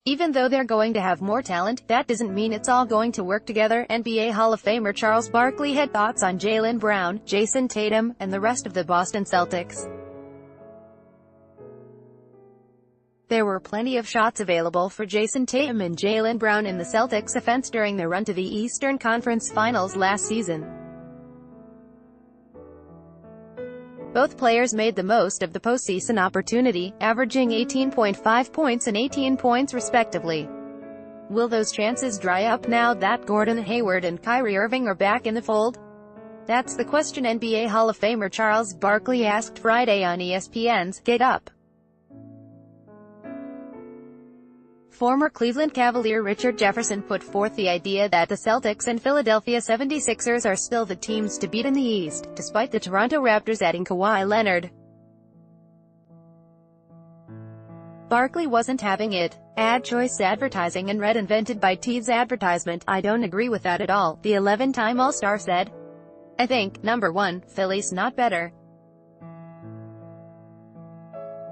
Even though they're going to have more talent, that doesn't mean it's all going to work together. NBA Hall of Famer Charles Barkley had thoughts on Jaylen Brown, Jayson Tatum, and the rest of the Boston Celtics. There were plenty of shots available for Jayson Tatum and Jaylen Brown in the Celtics' offense during their run to the Eastern Conference Finals last season. Both players made the most of the postseason opportunity, averaging 18.5 points and 18 points respectively. Will those chances dry up now that Gordon Hayward and Kyrie Irving are back in the fold? That's the question NBA Hall of Famer Charles Barkley asked Friday on ESPN's Get Up. Former Cleveland Cavalier Richard Jefferson put forth the idea that the Celtics and Philadelphia 76ers are still the teams to beat in the East, despite the Toronto Raptors adding Kawhi Leonard. Barkley wasn't having it. Ad choice advertising and read invented by Teads advertisement. I don't agree with that at all, the 11-time All-Star said. I think, number one, Philly's not better.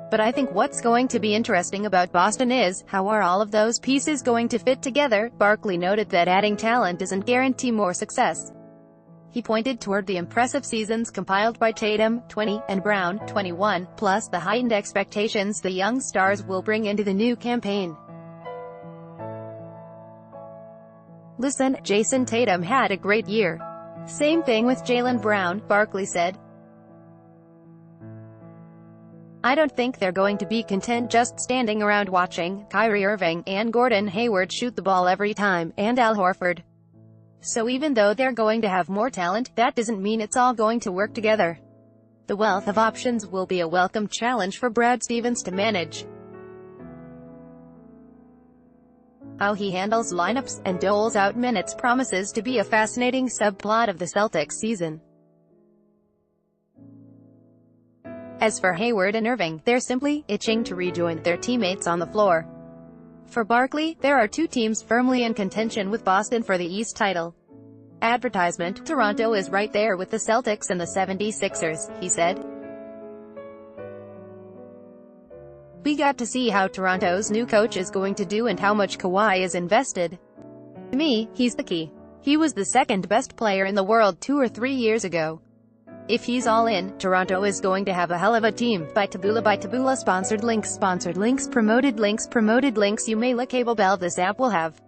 But I think what's going to be interesting about Boston is, how are all of those pieces going to fit together? Barkley noted that adding talent doesn't guarantee more success. He pointed toward the impressive seasons compiled by Tatum, 20, and Brown, 21, plus the heightened expectations the young stars will bring into the new campaign. Listen, Jayson Tatum had a great year. Same thing with Jaylen Brown, Barkley said. I don't think they're going to be content just standing around watching Kyrie Irving and Gordon Hayward shoot the ball every time, and Al Horford. So even though they're going to have more talent, that doesn't mean it's all going to work together. The wealth of options will be a welcome challenge for Brad Stevens to manage. How he handles lineups and doles out minutes promises to be a fascinating subplot of the Celtics season. As for Hayward and Irving, they're simply itching to rejoin their teammates on the floor. For Barkley, there are two teams firmly in contention with Boston for the East title. Advertisement: Toronto is right there with the Celtics and the 76ers, he said. We got to see how Toronto's new coach is going to do and how much Kawhi is invested. To me, he's the key. He was the second best player in the world 2 or 3 years ago. If he's all in, Toronto is going to have a hell of a team. By Taboola sponsored links, promoted links. You may cable bell. This app will have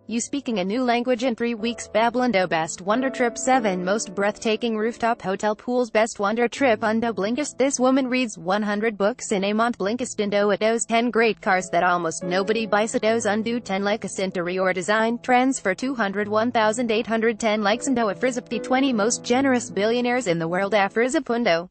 you speaking a new language in 3 weeks. Babbelando Best Wonder Trip 7 Most Breathtaking Rooftop Hotel Pools Best Wonder Trip Undo Blinkist. This woman reads 100 books in a month. Blinkist Indo Ados 10 Great Cars that almost nobody buys. Ados Undo 10 Likes Interior Design Trends for 201,810 likes. Indo Afrizapti 20 Most Generous Billionaires in the World. Afrizapundo.